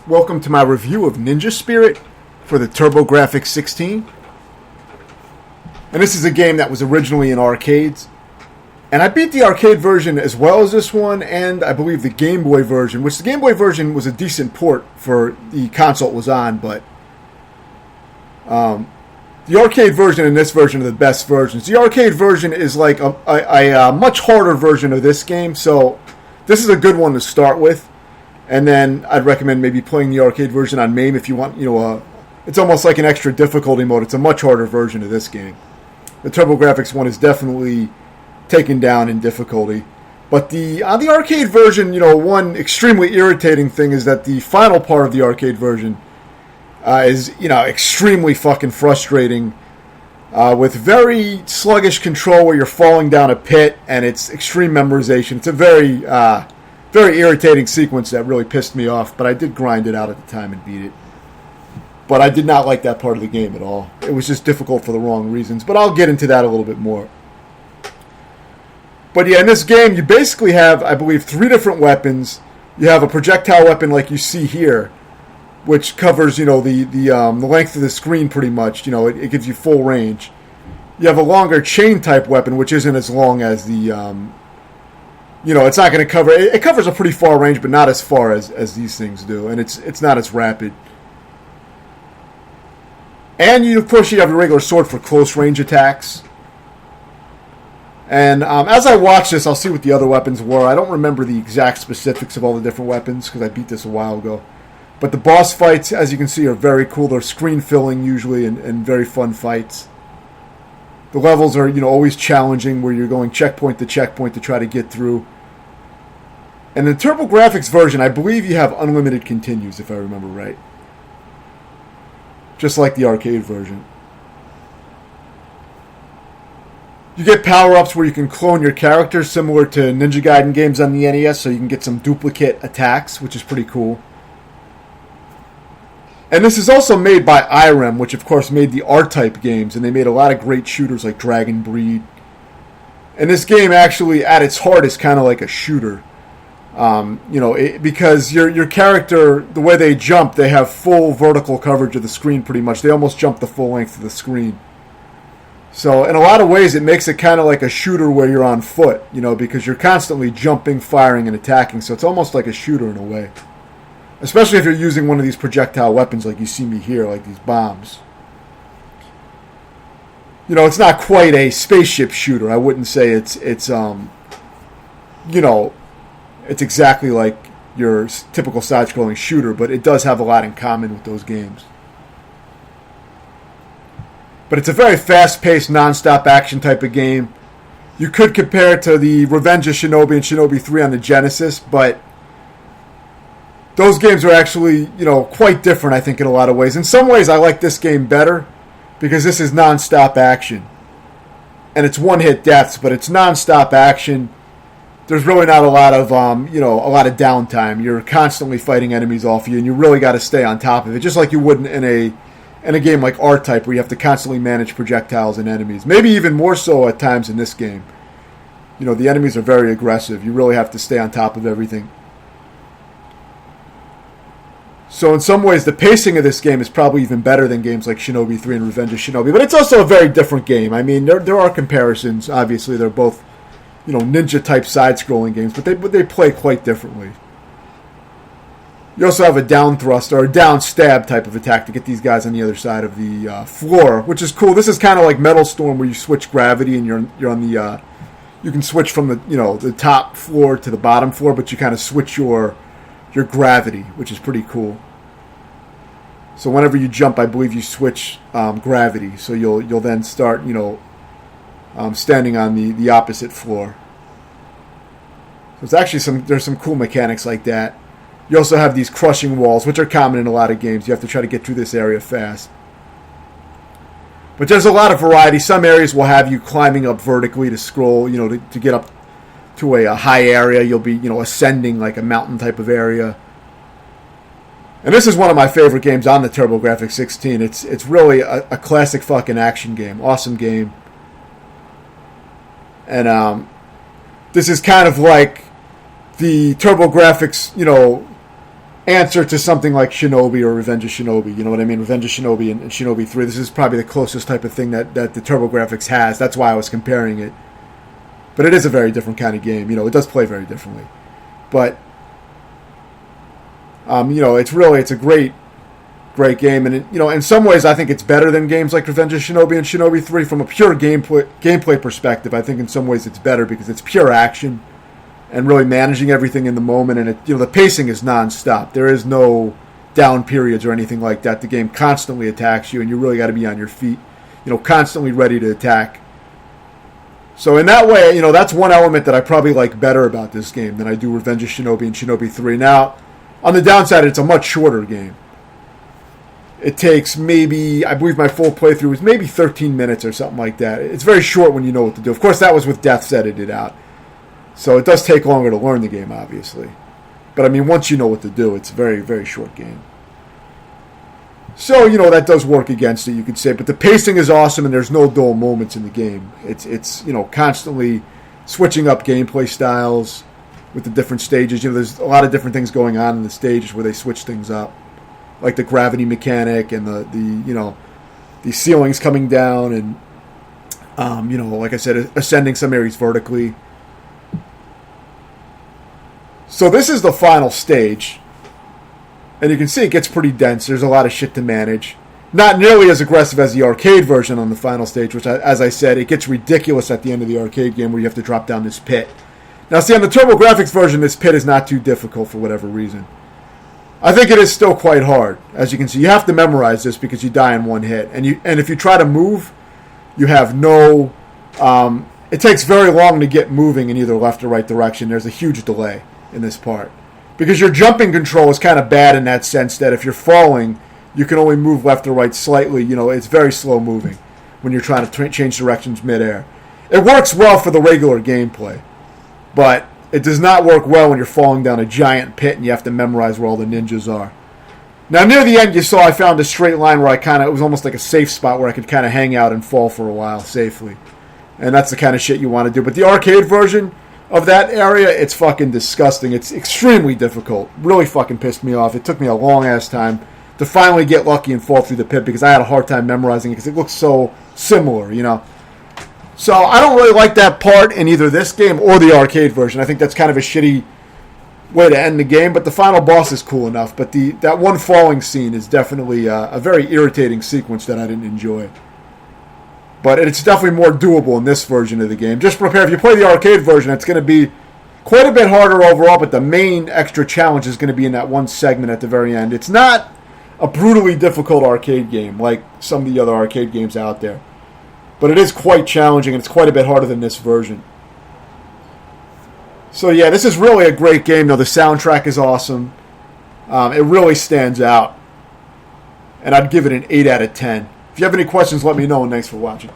Welcome to my review of Ninja Spirit for the Grafx 16. And this is a game that was originally in arcades. And I beat the arcade version as well as this one, and I believe the Game Boy version, which the Game Boy version was a decent port for the console it was on, but the arcade version and this version are the best versions. The arcade version is like a much harder version of this game, so this is a good one to start with. And then I'd recommend maybe playing the arcade version on MAME if you want, it's almost like an extra difficulty mode. It's a much harder version of this game. The TurboGrafx one is definitely taken down in difficulty. But on the arcade version, one extremely irritating thing is that the final part of the arcade version is, extremely fucking frustrating with very sluggish control where you're falling down a pit and it's extreme memorization. It's a very irritating sequence that really pissed me off, but I did grind it out at the time and beat it. But I did not like that part of the game at all. It was just difficult for the wrong reasons, but I'll get into that a little bit more. But yeah, in this game, you basically have, I believe, 3 different weapons. You have a projectile weapon like you see here, which covers, the length of the screen pretty much. It gives you full range. You have a longer chain-type weapon, which isn't as long as the... it's not going to cover... It covers a pretty far range, but not as far as these things do. And it's not as rapid. And, of course, you have a regular sword for close-range attacks. And as I watch this, I'll see what the other weapons were. I don't remember the exact specifics of all the different weapons, because I beat this a while ago. But the boss fights, as you can see, are very cool. They're screen-filling, usually, and very fun fights. The levels are, always challenging, where you're going checkpoint to try to get through. And the TurboGrafx version, I believe you have unlimited continues, if I remember right. Just like the arcade version. You get power-ups where you can clone your character, similar to Ninja Gaiden games on the NES, so you can get some duplicate attacks, which is pretty cool. And this is also made by IREM, which of course made the R-Type games, and they made a lot of great shooters like Dragon Breed. And this game actually, at its heart, is kind of like a shooter. Because your character, the way they jump, they have full vertical coverage of the screen pretty much. They almost jump the full length of the screen. So in a lot of ways, it makes it kind of like a shooter where you're on foot, because you're constantly jumping, firing, and attacking. So it's almost like a shooter in a way. Especially if you're using one of these projectile weapons like you see me here, like these bombs. It's not quite a spaceship shooter. I wouldn't say it's exactly like your typical side-scrolling shooter, but it does have a lot in common with those games. But it's a very fast-paced, non-stop action type of game. You could compare it to the Revenge of Shinobi and Shinobi 3 on the Genesis, but those games are actually, quite different, I think, in a lot of ways. In some ways, I like this game better because this is non-stop action. And it's one-hit deaths, but it's non-stop action. There's really not a lot of, downtime. You're constantly fighting enemies off you, and you really got to stay on top of it, just like you would in a game like R-Type, where you have to constantly manage projectiles and enemies. Maybe even more so at times in this game. The enemies are very aggressive. You really have to stay on top of everything. So in some ways, the pacing of this game is probably even better than games like Shinobi 3 and Revenge of Shinobi. But it's also a very different game. I mean, there are comparisons. Obviously, they're both, ninja-type side-scrolling games, but they play quite differently. You also have a down thrust or a down stab type of attack to get these guys on the other side of the floor, which is cool. This is kind of like Metal Storm, where you switch gravity and you're on the you can switch from the top floor to the bottom floor, but you kind of switch your gravity, which is pretty cool. So whenever you jump, I believe you switch gravity, so you'll then start standing on the opposite floor. So it's actually there's some cool mechanics like that. You also have these crushing walls, which are common in a lot of games. You have to try to get through this area fast. But there's a lot of variety. Some areas will have you climbing up vertically to scroll, to get up to a high area. You'll be, ascending like a mountain type of area. And this is one of my favorite games on the TurboGrafx 16. It's really a classic fucking action game. Awesome game. And this is kind of like the TurboGrafx, answer to something like Shinobi or Revenge of Shinobi. You know what I mean? Revenge of Shinobi and Shinobi 3. This is probably the closest type of thing that the TurboGrafx has. That's why I was comparing it. But it is a very different kind of game. You know, it does play very differently. But, you know, it's a great game. And, you know, in some ways, I think it's better than games like Revenge of Shinobi and Shinobi 3. From a pure gameplay perspective, I think in some ways it's better because it's pure action and really managing everything in the moment. And, you know, the pacing is nonstop. There is no down periods or anything like that. The game constantly attacks you, and you really got to be on your feet, you know, constantly ready to attack. So in that way, you know, that's one element that I probably like better about this game than I do Revenge of Shinobi and Shinobi 3. Now, on the downside, it's a much shorter game. It takes maybe, I believe my full playthrough was maybe 13 minutes or something like that. It's very short when you know what to do. Of course, that was with deaths edited out. So it does take longer to learn the game, obviously. But, I mean, once you know what to do, it's a very, very short game. So, you know, that does work against it, you could say. But the pacing is awesome, and there's no dull moments in the game. It's you know, constantly switching up gameplay styles with the different stages. You know, there's a lot of different things going on in the stages where they switch things up. Like the gravity mechanic and the you know, the ceilings coming down and, you know, like I said, ascending some areas vertically. So this is the final stage. And you can see it gets pretty dense. There's a lot of shit to manage. Not nearly as aggressive as the arcade version on the final stage, which, as I said, it gets ridiculous at the end of the arcade game where you have to drop down this pit. Now, see, on the TurboGrafx version, this pit is not too difficult for whatever reason. I think it is still quite hard. As you can see, you have to memorize this because you die in one hit. And if you try to move, you have no... it takes very long to get moving in either left or right direction. There's a huge delay in this part. Because your jumping control is kind of bad in that sense that if you're falling, you can only move left or right slightly. You know, it's very slow moving when you're trying to change directions midair. It works well for the regular gameplay, but it does not work well when you're falling down a giant pit and you have to memorize where all the ninjas are. Now, near the end, you saw I found a straight line where it was almost like a safe spot where I could kind of hang out and fall for a while safely. And that's the kind of shit you want to do. But the arcade version of that area, it's fucking disgusting. It's extremely difficult. Really fucking pissed me off. It took me a long-ass time to finally get lucky and fall through the pit because I had a hard time memorizing it because it looks so similar, you know. So I don't really like that part in either this game or the arcade version. I think that's kind of a shitty way to end the game, but the final boss is cool enough. But that one falling scene is definitely a very irritating sequence that I didn't enjoy. But it's definitely more doable in this version of the game. Just prepare. If you play the arcade version, it's going to be quite a bit harder overall, but the main extra challenge is going to be in that one segment at the very end. It's not a brutally difficult arcade game like some of the other arcade games out there. But it is quite challenging, and it's quite a bit harder than this version. So yeah, this is really a great game. Though the soundtrack is awesome. It really stands out. And I'd give it an 8 out of 10. If you have any questions, let me know, and thanks for watching.